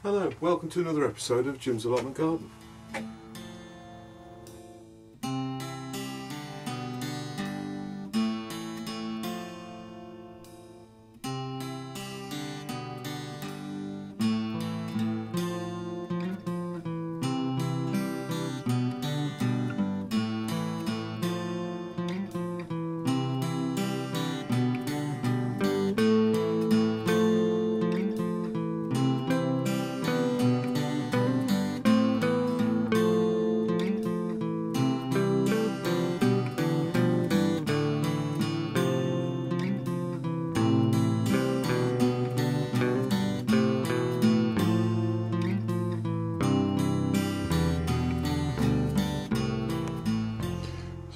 Hello, welcome to another episode of Jim's Allotment Garden.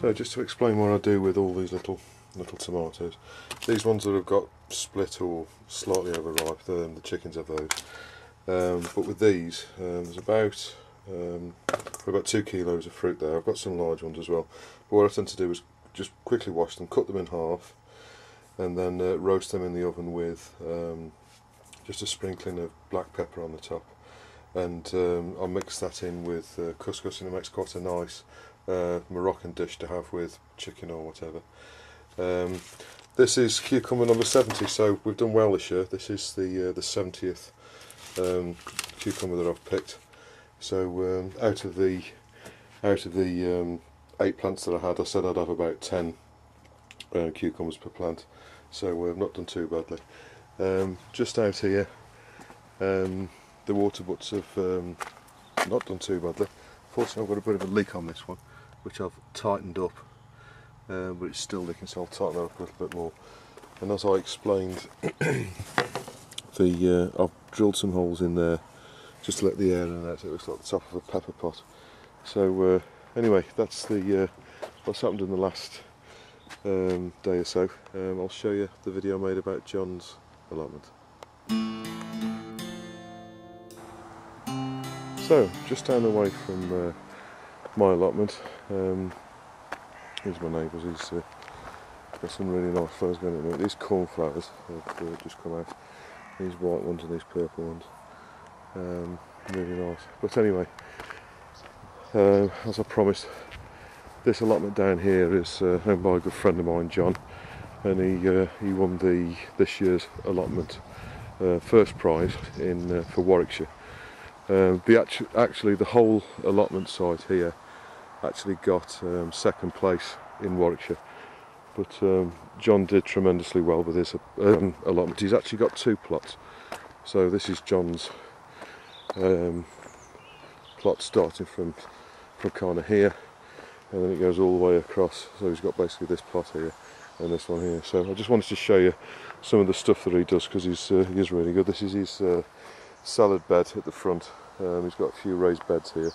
So just to explain what I do with all these little tomatoes, these ones that have got split or slightly overripe, the chickens have those. But with these, there's about 2 kilos of fruit there. I've got some large ones as well. But what I tend to do is just quickly wash them, cut them in half, and then roast them in the oven with just a sprinkling of black pepper on the top. And I'll mix that in with couscous, and it makes quite a nice Moroccan dish to have with chicken or whatever. This is cucumber number 70, so we've done well this year. This is the 70th cucumber that I've picked. So out of the 8 plants that I had, I said I'd have about 10 cucumbers per plant. So we've not done too badly. Just out here, the water butts have not done too badly. Fortunately, I've got a bit of a leak on this one, which I've tightened up, but it's still leaking, so I'll tighten that up a little bit more. And as I explained, I've drilled some holes in there just to let the air in out, so it looks like the top of a pepper pot. So anyway, that's what's happened in the last day or so. I'll show you the video I made about John's allotment. So, just down the way from my allotment, here's my neighbours. He's got some really nice flowers going in there. These cornflowers have just come out. These white ones and these purple ones. Really nice. But anyway, as I promised, this allotment down here is owned by a good friend of mine, John, and he won this year's allotment first prize for Warwickshire. Actually, the whole allotment site here actually got second place in Warwickshire, but John did tremendously well with his allotment. He's actually got 2 plots, so this is John's plot starting from kind of here, and then it goes all the way across. So he's got basically this plot here and this one here. So I just wanted to show you some of the stuff that he does, because he is really good. This is his salad bed at the front. He's got a few raised beds here.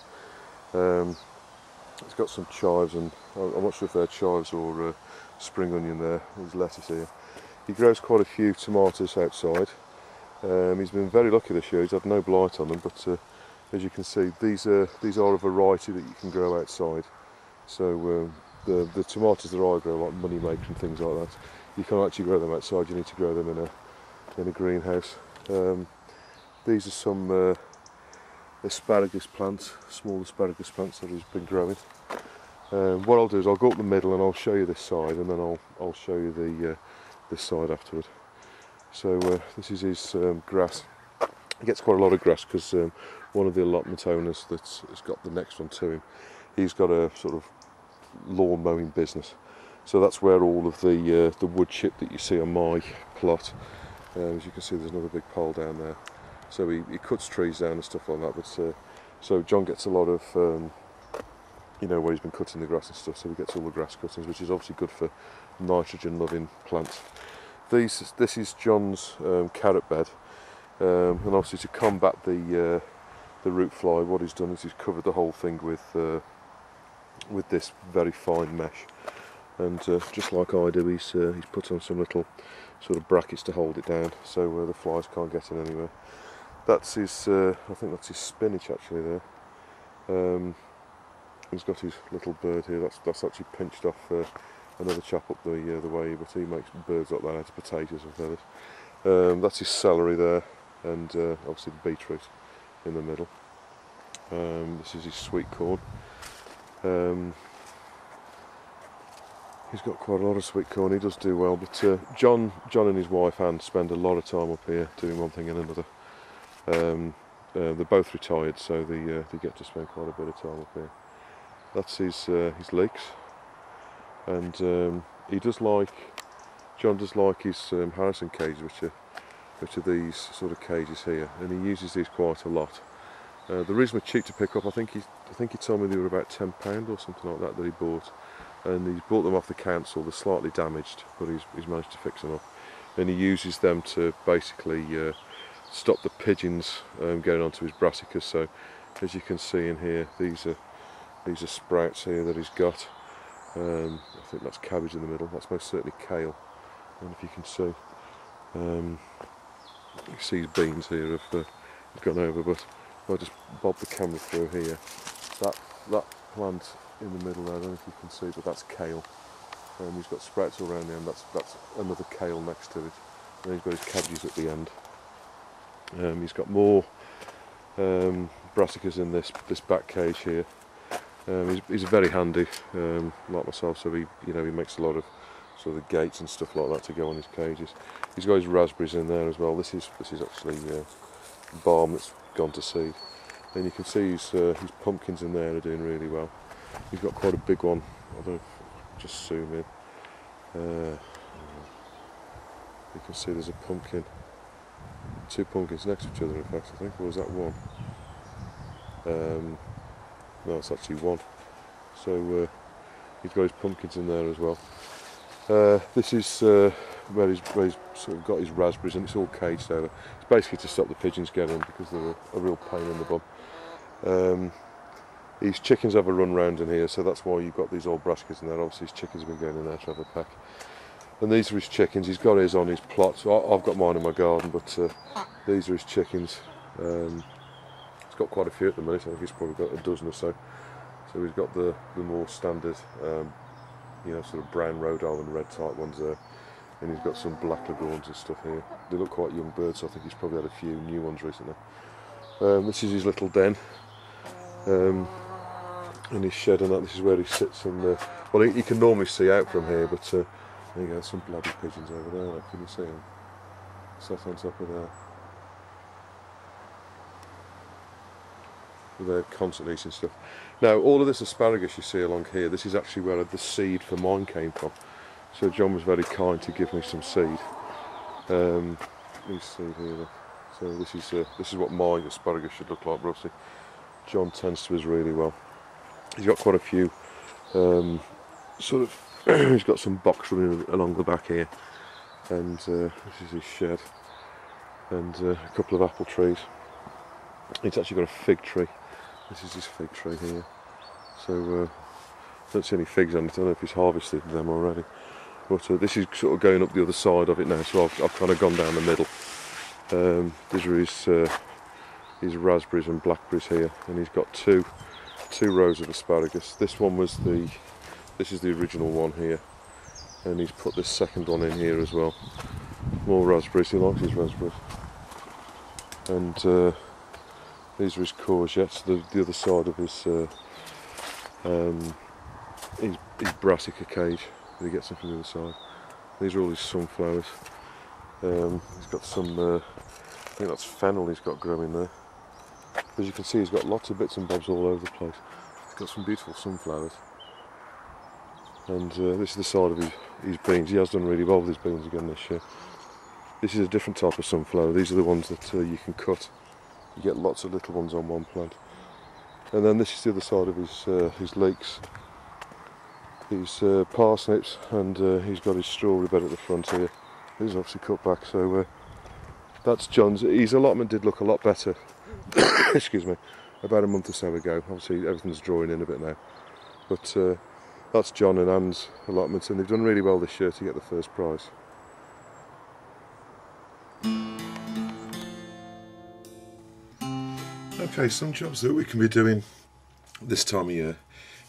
He's got some chives, and I'm not sure if they're chives or spring onion there. There's lettuce here. He grows quite a few tomatoes outside. He's been very lucky this year. He's had no blight on them, but as you can see, these are a variety that you can grow outside. So the tomatoes that I grow, like moneymaker and things like that, you can't actually grow them outside. You need to grow them in a greenhouse. These are some asparagus plants, small asparagus plants that he's been growing. What I'll do is I'll go up the middle and I'll show you this side, and then I'll show you this side afterward. So this is his grass. He gets quite a lot of grass because one of the allotment owners that's got the next one to him, he's got a sort of lawn mowing business. So that's where all of the wood chip that you see on my plot. As you can see, there's another big pile down there. So he cuts trees down and stuff like that. But so John gets a lot of, where he's been cutting the grass and stuff. So he gets all the grass cuttings, which is obviously good for nitrogen-loving plants. This is John's carrot bed, and obviously to combat the root fly, what he's done is he's covered the whole thing with this very fine mesh. And just like I do, he's put on some little sort of brackets to hold it down, so the flies can't get in anywhere. That's his, I think that's his spinach actually there. He's got his little bird here. That's actually pinched off another chap up the way, but he makes birds like that out of potatoes and feathers. That's his celery there, and obviously the beetroot. in the middle. This is his sweet corn. He's got quite a lot of sweet corn, he does do well, but John and his wife Anne spend a lot of time up here doing one thing and another. They're both retired, so they get to spend quite a bit of time up here. That's his leeks, and John does like his Harrison cages, which are these sort of cages here, and he uses these quite a lot. The reason they're cheap to pick up, I think he told me they were about £10 or something like that he bought, and he's bought them off the council. They're slightly damaged, but he's managed to fix them up, and he uses them to basically stop the pigeons going onto his brassicas. So as you can see in here, these are sprouts here that he's got. I think that's cabbage in the middle. That's most certainly kale, and if you can see, you see his beans here have gone over, but I'll just bob the camera through here. That plant in the middle there, I don't know if you can see, but that's kale. He's got sprouts all around the end. That's another kale next to it. And he's got his cabbages at the end. He's got more brassicas in this back cage here. He's very handy, like myself. So he makes a lot of sort of gates and stuff like that to go on his cages. He's got his raspberries in there as well. This is actually balm that's gone to seed. And you can see his pumpkins in there are doing really well. He's got quite a big one. I don't know if just zoom in. You can see there's a pumpkin. 2 pumpkins next to each other, in fact, I think. Or was that one? No, it's actually one. So he's got his pumpkins in there as well. This is where he's sort of got his raspberries, and it's all caged over. It's basically to stop the pigeons getting in, because they're a real pain in the bum. His chickens have a run round in here, so that's why you've got these old brassicas in there. Obviously his chickens have been going in there to have a peck. And these are his chickens. He's got his on his plot. So I've got mine in my garden, but these are his chickens. He's got quite a few at the minute. I think he's probably got a dozen or so. So he's got the more standard, sort of brown Rhode Island red type ones there. And he's got some black leghorns and stuff here. They look quite young birds, so I think he's probably had a few new ones recently. This is his little den. In his shed and that, this is where he sits, and well, he can normally see out from here, but there you go, some bloody pigeons over there, like, can you see them? Sat on top of there. They're constantly eating stuff. Now, all of this asparagus you see along here, this is actually where the seed for mine came from. So John was very kind to give me some seed. These seed here, look. So this is what my asparagus should look like, roughly. John tends to us really well. He's got quite a few he's got some box running along the back here, and this is his shed, and a couple of apple trees. He's actually got a fig tree. This is his fig tree here. So don't see any figs on it. I don't know if he's harvested them already, but this is sort of going up the other side of it now, so I've kind of gone down the middle. These are his raspberries and blackberries here, and he's got two rows of asparagus. This is the original one here, and he's put this second one in here as well. More raspberries. He likes his raspberries. And these are his courgettes. The other side of his brassica cage that he gets them from the other side. These are all his sunflowers. He's got some, I think that's fennel he's got growing there. As you can see, he's got lots of bits and bobs all over the place. He's got some beautiful sunflowers. And this is the side of his beans. He has done really well with his beans again this year. This is a different type of sunflower. These are the ones that you can cut. You get lots of little ones on one plant. And then this is the other side of his leeks. His parsnips, and he's got his strawberry bed at the front here. These are obviously cut back, so that's John's. His allotment did look a lot better, excuse me, about a month or so ago. Obviously everything's drawing in a bit now. But that's John and Anne's allotment, and they've done really well this year to get the first prize. Okay, some jobs that we can be doing this time of year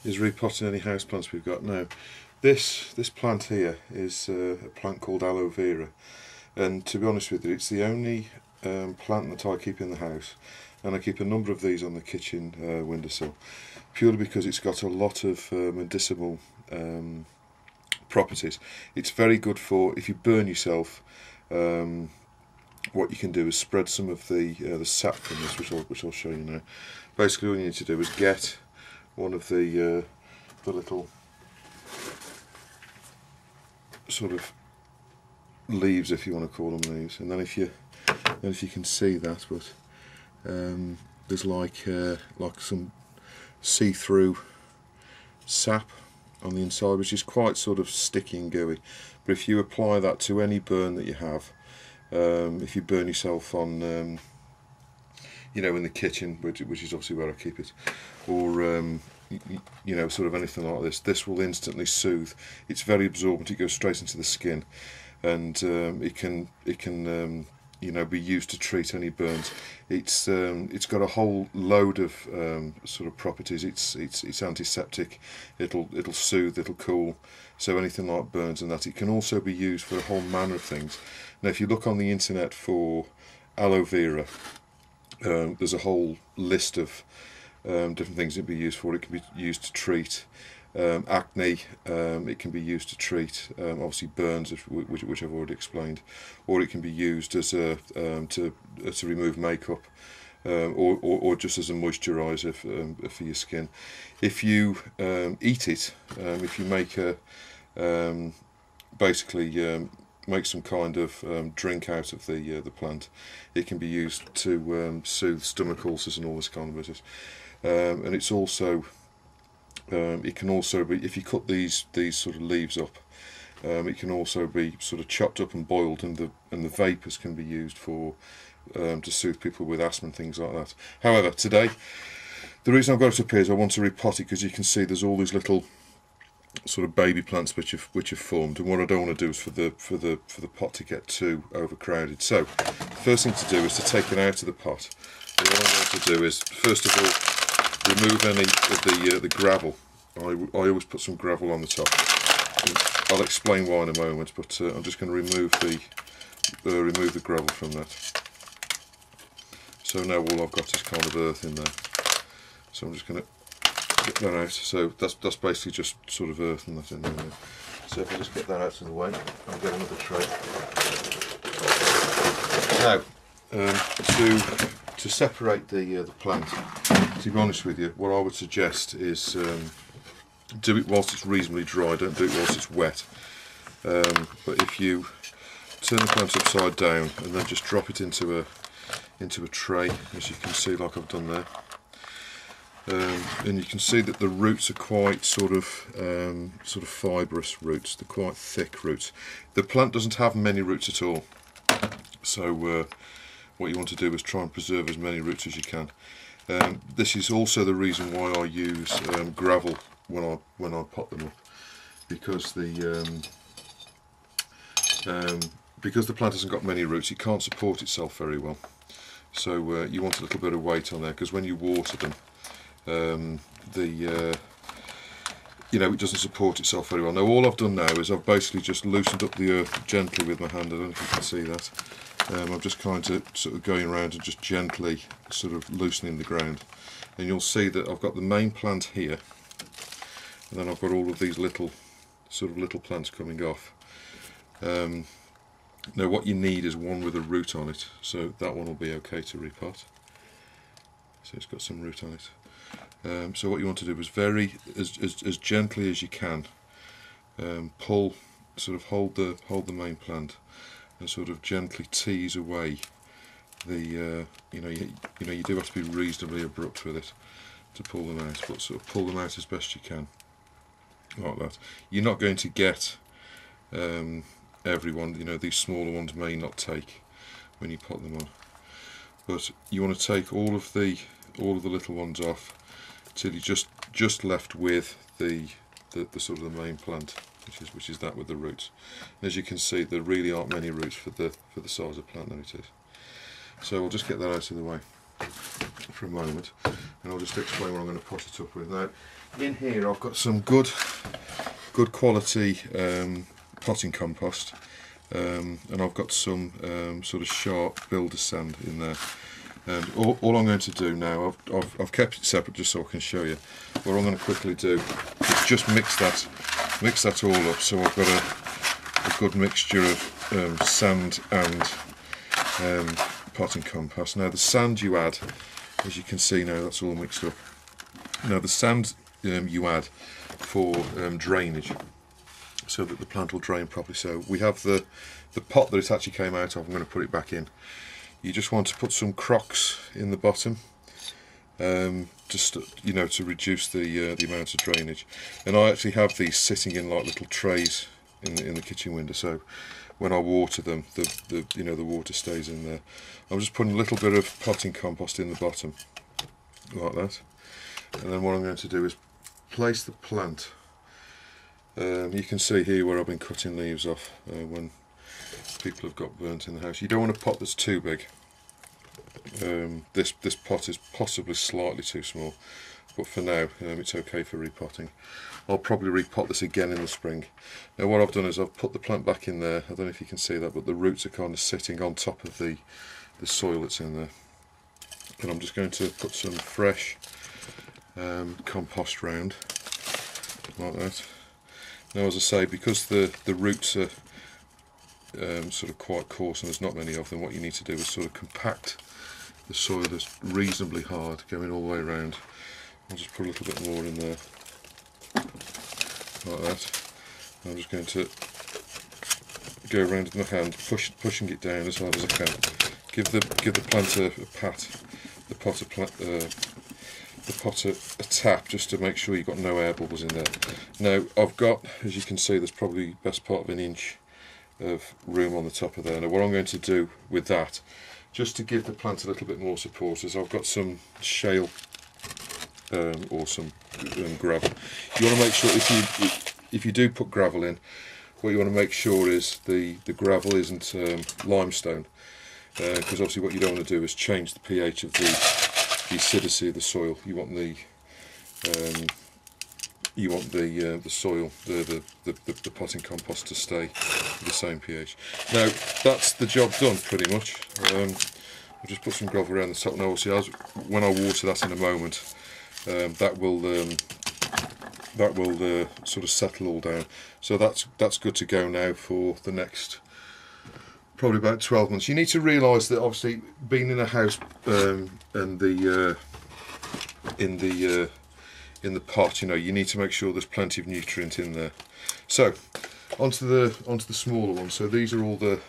is repotting any houseplants we've got now. This plant here is a plant called Aloe Vera, and to be honest with you, it's the only plant that I keep in the house, and I keep a number of these on the kitchen windowsill, purely because it's got a lot of medicinal properties. It's very good for if you burn yourself. What you can do is spread some of the sap from this, which I'll show you now. Basically, all you need to do is get one of the little sort of leaves, if you want to call them leaves, and then if you can see that, but there's like some see-through sap on the inside, which is quite sort of sticky and gooey. But if you apply that to any burn that you have, if you burn yourself on, you know, in the kitchen, which is obviously where I keep it, or you know, sort of anything like this, this will instantly soothe. It's very absorbent. It goes straight into the skin, and it can you know, be used to treat any burns. It's got a whole load of sort of properties. It's antiseptic. It'll soothe. It'll cool. So anything like burns and that. It can also be used for a whole manner of things. Now, if you look on the internet for aloe vera, there's a whole list of different things it can be used for. It can be used to treat acne. It can be used to treat obviously burns, which I've already explained, or it can be used as a to remove makeup, or just as a moisturiser for your skin. If you eat it, if you make a basically make some kind of drink out of the plant, it can be used to soothe stomach ulcers and all this kind of business. And it's also it can also be, if you cut these sort of leaves up, it can also be sort of chopped up and boiled, and the vapours can be used for to soothe people with asthma and things like that. However, today, the reason I've got it up here is I want to repot it, because you can see there's all these little sort of baby plants which have formed, and what I don't want to do is for the pot to get too overcrowded. So the first thing to do is to take it out of the pot. And what I'm going to do is, first of all, remove any of the gravel. I always put some gravel on the top. I'll explain why in a moment, but I'm just going to remove the gravel from that. So now all I've got is kind of earth in there. So I'm just going to get that out. So that's basically just sort of earth and that in there. So if I just get that out of the way, I'll get another tray. Now, to separate the plant, to be honest with you, what I would suggest is do it whilst it's reasonably dry. Don't do it whilst it's wet. But if you turn the plant upside down and then just drop it into a tray, as you can see, like I've done there, and you can see that the roots are quite sort of fibrous roots. They're quite thick roots. The plant doesn't have many roots at all, so what you want to do is try and preserve as many roots as you can. This is also the reason why I use gravel when I pot them up, because the plant hasn't got many roots, it can't support itself very well. So you want a little bit of weight on there, because when you water them, you know, it doesn't support itself very well. Now all I've done now is I've basically just loosened up the earth gently with my hand. I don't know if you can see that. I'm just kind of sort of going around and just gently sort of loosening the ground, and you'll see that I've got the main plant here, and then I've got all of these little plants coming off. Now what you need is one with a root on it, so that one will be okay to repot. So it's got some root on it. So what you want to do is as gently as you can pull, sort of hold the main plant, and sort of gently tease away the you know you do have to be reasonably abrupt with it to pull them out, but sort of pull them out as best you can, like that. You're not going to get everyone, you know, these smaller ones may not take when you pot them on, but you want to take all of the little ones off till you're just left with the sort of the main plant, which is that with the roots. And as you can see, there really aren't many roots for the size of plant that it is. So I'll just get that out of the way for a moment, and I'll just explain what I'm going to pot it up with. Now, in here I've got some good quality potting compost, and I've got some sort of sharp builder sand in there. And all I'm going to do now, I've kept it separate just so I can show you. What I'm going to quickly do is just mix that all up, so I've got a good mixture of sand and potting compost. Now the sand you add, as you can see now, that's all mixed up. Now the sand you add for drainage, so that the plant will drain properly. So we have the pot that it actually came out of. I'm going to put it back in. You just want to put some crocks in the bottom, just to reduce the amount of drainage. And I actually have these sitting in like little trays in the kitchen window, so when I water them, the water stays in there. I'm just putting a little bit of potting compost in the bottom, like that. And then what I'm going to do is place the plant. You can see here where I've been cutting leaves off when people have got burnt in the house. You don't want a pot that's too big. This pot is possibly slightly too small, but for now it's okay for repotting. I'll probably repot this again in the spring. Now what I've done is I've put the plant back in there. I don't know if you can see that, but the roots are kind of sitting on top of the soil that's in there. And I'm just going to put some fresh compost round, like that. Now, as I say, because the roots are sort of quite coarse and there's not many of them, what you need to do is sort of compact the soil as reasonably hard, going all the way around. I'll just put a little bit more in there, like that. I'm just going to go around with my hand, pushing it down as hard as I can. Give the plant a pat, the pot a tap, just to make sure you've got no air bubbles in there. Now I've got, as you can see, there's probably best part of an inch of room on the top of there. Now what I'm going to do with that, just to give the plant a little bit more support, is I've got some shale or some gravel. You want to make sure if you do put gravel in, what you want to make sure is the gravel isn't limestone, because obviously what you don't want to do is change the pH of the acidity of the soil. You want the soil, the potting compost to stay the same pH. Now that's the job done pretty much. I'll just put some gravel around the top. Now obviously when I water that in a moment, that will sort of settle all down. So that's good to go now for the next probably about 12 months. You need to realise that obviously being in a house and in the pot, you need to make sure there's plenty of nutrient in there. So onto the smaller ones. So these are all the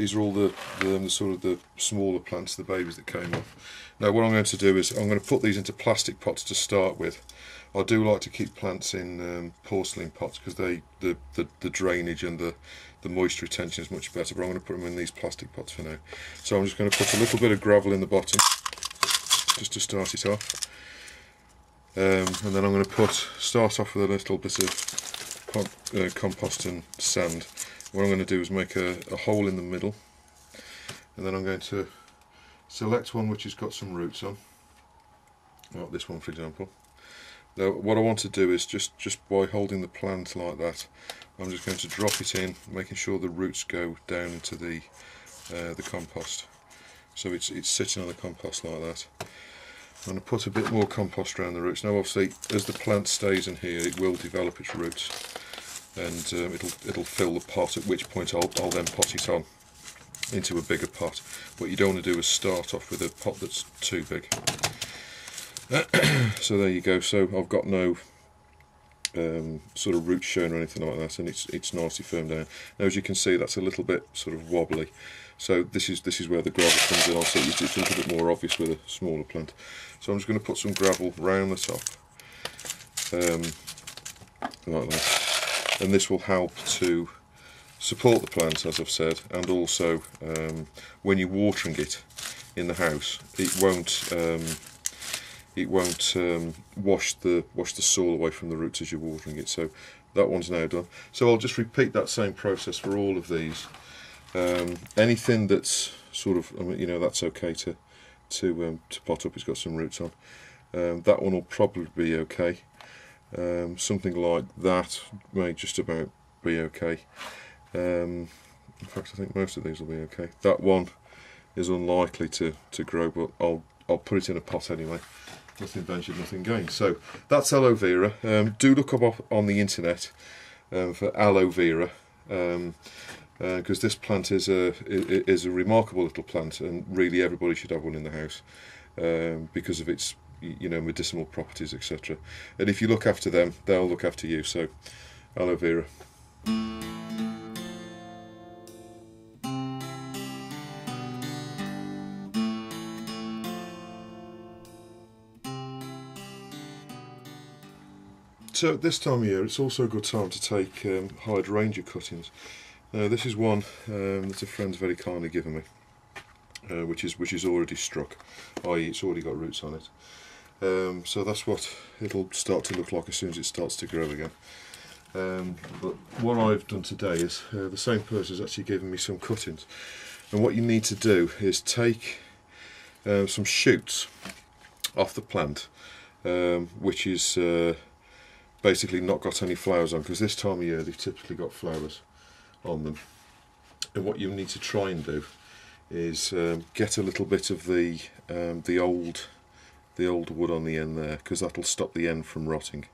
sort of the smaller plants, the babies that came off. Now what I'm going to do is I'm going to put these into plastic pots to start with. I do like to keep plants in porcelain pots because the drainage and the moisture retention is much better, but I'm going to put them in these plastic pots for now. So I'm just going to put a little bit of gravel in the bottom just to start it off, and then I'm going to start off with a little bit of compost and sand. What I'm going to do is make a hole in the middle, and then I'm going to select one which has got some roots on, like this one for example. Now what I want to do is just by holding the plant like that, I'm just going to drop it in, making sure the roots go down into the compost. So it's sitting on the compost like that. I'm going to put a bit more compost around the roots. Now obviously as the plant stays in here, it will develop its roots, and it'll fill the pot, at which point I'll then pot it on into a bigger pot. What you don't want to do is start off with a pot that's too big. So there you go. So I've got no sort of roots shown or anything like that, and it's nicely firm down. Now as you can see, that's a little bit sort of wobbly. So this is where the gravel comes in. I'll see it's a little bit more obvious with a smaller plant. So I'm just going to put some gravel round the top, like that, and this will help to support the plant, as I've said, and also when you're watering it in the house, it won't wash the soil away from the roots as you're watering it. So that one's now done. So I'll just repeat that same process for all of these. Anything that's sort of, that's okay to pot up. It's got some roots on. That one will probably be okay. Something like that may just about be okay. In fact, I think most of these will be okay. That one is unlikely to grow, but I'll put it in a pot anyway. Nothing ventured, nothing gained. So that's aloe vera. Do look up on the internet for aloe vera, because this plant is a remarkable little plant, and really everybody should have one in the house because of its medicinal properties, etc. And if you look after them, they'll look after you. So aloe vera. So at this time of year, it's also a good time to take hydrangea cuttings. Now this is one that a friend's very kindly given me, which is already struck, i.e. it's already got roots on it. So that's what it'll start to look like as soon as it starts to grow again. But what I've done today is the same person has actually given me some cuttings, and what you need to do is take some shoots off the plant, which is basically not got any flowers on, because this time of year they've typically got flowers on them. And what you need to try and do is get a little bit of the old wood on the end there, because that'll stop the end from rotting.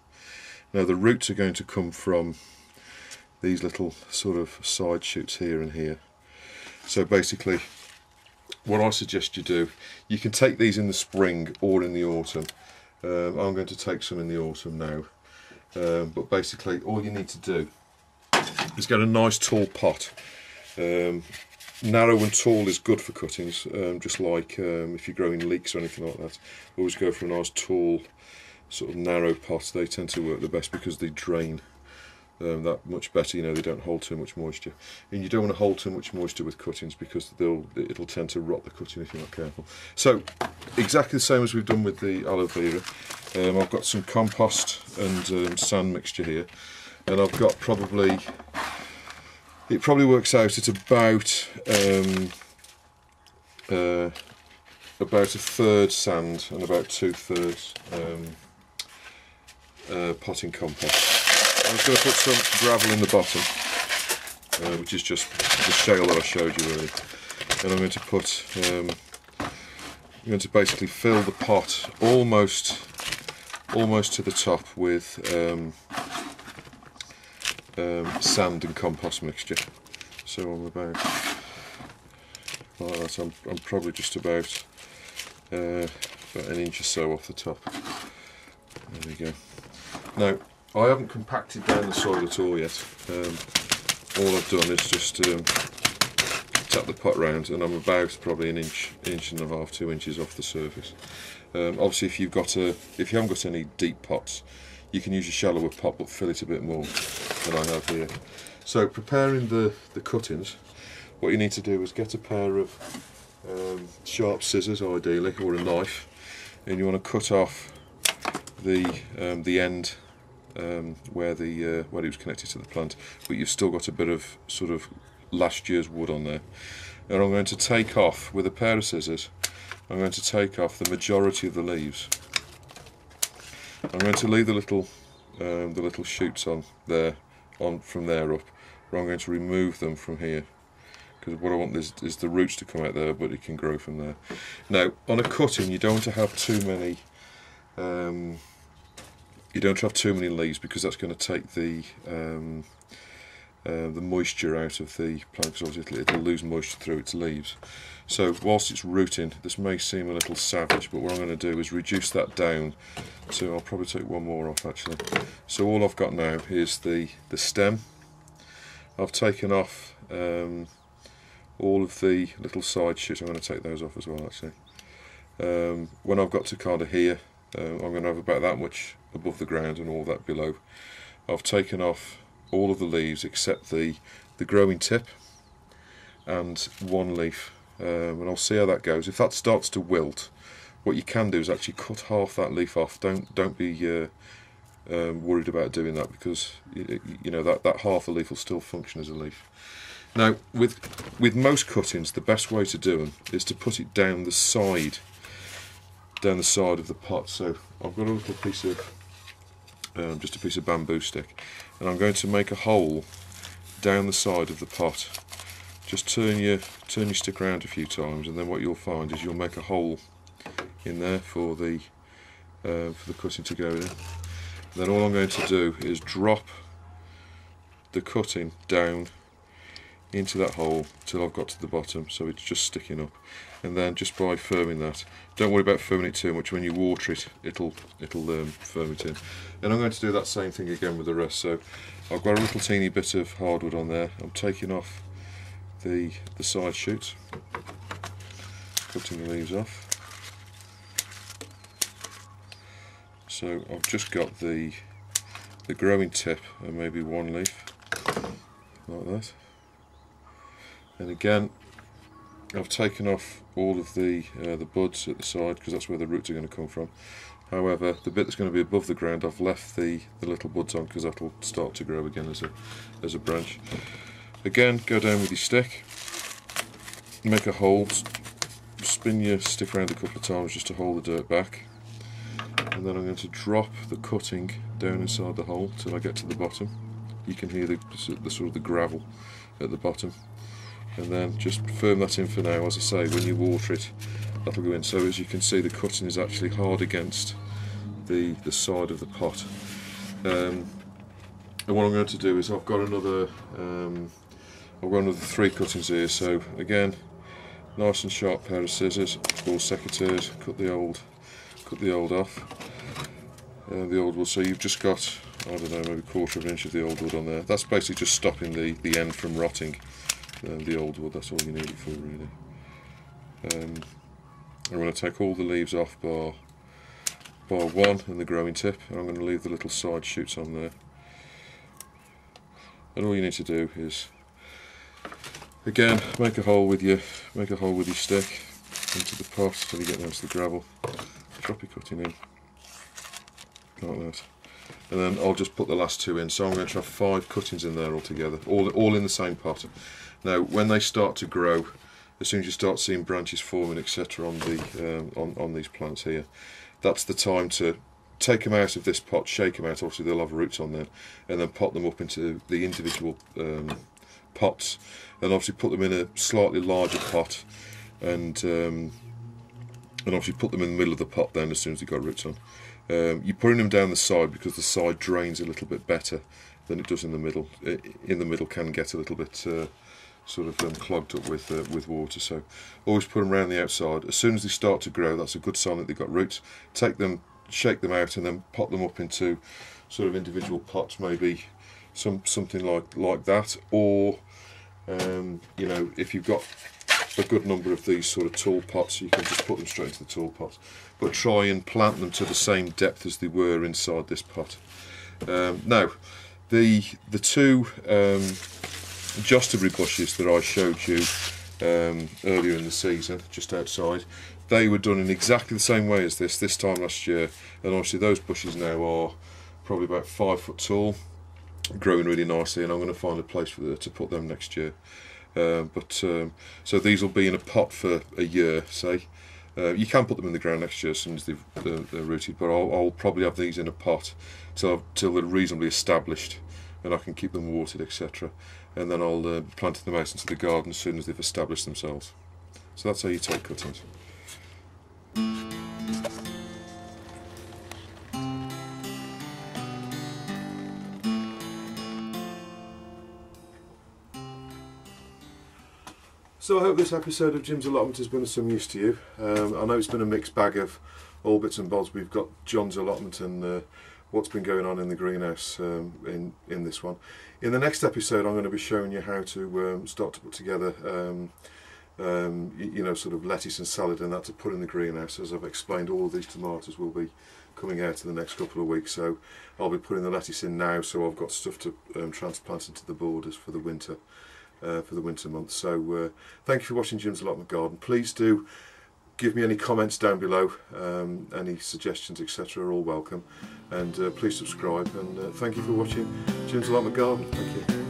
Now the roots are going to come from these little sort of side shoots here and here. So basically what I suggest you do, you can take these in the spring or in the autumn. I'm going to take some in the autumn now. But basically all you need to do is get a nice tall pot. Narrow and tall is good for cuttings, just like if you're growing leeks or anything like that. Always go for a nice tall sort of narrow pot. They tend to work the best because they drain that much better. They don't hold too much moisture, and you don't want to hold too much moisture with cuttings because it'll tend to rot the cutting if you're not careful. So exactly the same as we've done with the aloe vera. I've got some compost and sand mixture here, and I've got it probably works out at about a third sand and about 2/3 potting compost. I'm just going to put some gravel in the bottom, which is just the shale that I showed you earlier, and I'm going to put I'm going to basically fill the pot almost to the top with sand and compost mixture. So I'm about like that. I'm probably just about an inch or so off the top. There we go. Now I haven't compacted down the soil at all yet. All I've done is just tap the pot round, and I'm about probably an inch and a half, 2 inches off the surface. Obviously, if you haven't got any deep pots, you can use a shallower pot, but fill it a bit more than I have here. So preparing the cuttings, what you need to do is get a pair of sharp scissors, ideally, or a knife, and you want to cut off the end where it was connected to the plant, but you've still got a bit of sort of last year's wood on there. And I'm going to take off with a pair of scissors. I'm going to take off the majority of the leaves. I'm going to leave the little shoots on there, from there up, but I'm going to remove them from here, because what I want is the roots to come out there, but it can grow from there. Now, on a cutting, you don't want to have too many. You don't have too many leaves, because that's going to take the moisture out of the plant, because obviously it'll lose moisture through its leaves. So whilst it's rooting, this may seem a little savage, but what I'm going to do is reduce that down to, I'll probably take one more off actually. So all I've got now is the stem. I've taken off all of the little side shoots. I'm going to take those off as well actually. When I've got to kind of here, I'm going to have about that much above the ground and all that below. I've taken off all of the leaves except the growing tip and one leaf, and I'll see how that goes. If that starts to wilt, what you can do is actually cut half that leaf off. Don't be worried about doing that, because that half a leaf will still function as a leaf. Now with most cuttings, the best way to do them is to put it down the side of the pot. So I've got a little piece of just a piece of bamboo stick, and I'm going to make a hole down the side of the pot, just turn your stick around a few times, and then what you'll find is you'll make a hole in there for the cutting to go in. Then all I'm going to do is drop the cutting down into that hole till I've got to the bottom, so it's just sticking up. And then just by firming that, don't worry about firming it too much. When you water it, it'll firm it in. And I'm going to do that same thing again with the rest. So I've got a little teeny bit of hardwood on there. I'm taking off the side shoots, cutting the leaves off. So I've just got the growing tip and maybe one leaf like that. And again, I've taken off all of the buds at the side because that's where the roots are going to come from. However, the bit that's going to be above the ground, I've left the little buds on because that'll start to grow again as a branch. Again, go down with your stick, make a hole, spin your stick around a couple of times just to hold the dirt back, and then I'm going to drop the cutting down inside the hole till I get to the bottom. You can hear the sort of the gravel at the bottom. And then just firm that in for now. As I say, when you water it, that'll go in. So as you can see, the cutting is actually hard against the side of the pot. And what I'm going to do is I've got another 3 cuttings here. So again, nice and sharp pair of scissors or secateurs. Cut the old off. The old wood. So you've just got, I don't know, maybe 1/4 of an inch of the old wood on there. That's basically just stopping the end from rotting. The old wood, that's all you need it for, really. I'm going to take all the leaves off bar one and the growing tip, and I'm going to leave the little side shoots on there. And all you need to do is, again, make a hole with your stick into the pot till you get down to the gravel. Drop your cutting in like that, and then I'll just put the last 2 in. So I'm going to have 5 cuttings in there altogether, all in the same pot. Now, when they start to grow, as soon as you start seeing branches forming, etc., on these plants here, that's the time to take them out of this pot, shake them out. Obviously, they'll have roots on there, and then pot them up into the individual pots, and obviously put them in a slightly larger pot, and obviously put them in the middle of the pot. Then, as soon as they've got roots on, you're putting them down the side because the side drains a little bit better than it does in the middle. In the middle can get a little bit sort of clogged up with water, so always put them around the outside. As soon as they start to grow, that's a good sign that they've got roots. Take them, shake them out, and then pot them up into sort of individual pots, maybe something like that, or you know, if you've got a good number of these sort of tall pots, you can just put them straight into the tall pot, but try and plant them to the same depth as they were inside this pot. Now, the 2 Josterbury bushes that I showed you earlier in the season, just outside, they were done in exactly the same way as this time last year, and obviously those bushes now are probably about 5 foot tall, growing really nicely, and I'm going to find a place to put them next year. So these will be in a pot for a year, say. You can put them in the ground next year as soon as they're rooted, but I'll probably have these in a pot till they're reasonably established, and I can keep them watered, etc. And then I'll plant them out into the garden as soon as they've established themselves. So that's how you take cuttings. So I hope this episode of Jim's Allotment has been of some use to you. I know it's been a mixed bag of all bits and bobs. We've got John's allotment and what's been going on in the greenhouse in this one. In the next episode, I'm going to be showing you how to start to put together you know, sort of lettuce and salad and that to put in the greenhouse. As I've explained, all of these tomatoes will be coming out in the next couple of weeks, so I'll be putting the lettuce in now, so I've got stuff to transplant into the borders for the winter months. So thank you for watching Jim's Allotment Garden. Please do give me any comments down below, any suggestions, etc. are all welcome, and please subscribe, and thank you for watching Jim's Allotment Garden. Thank you.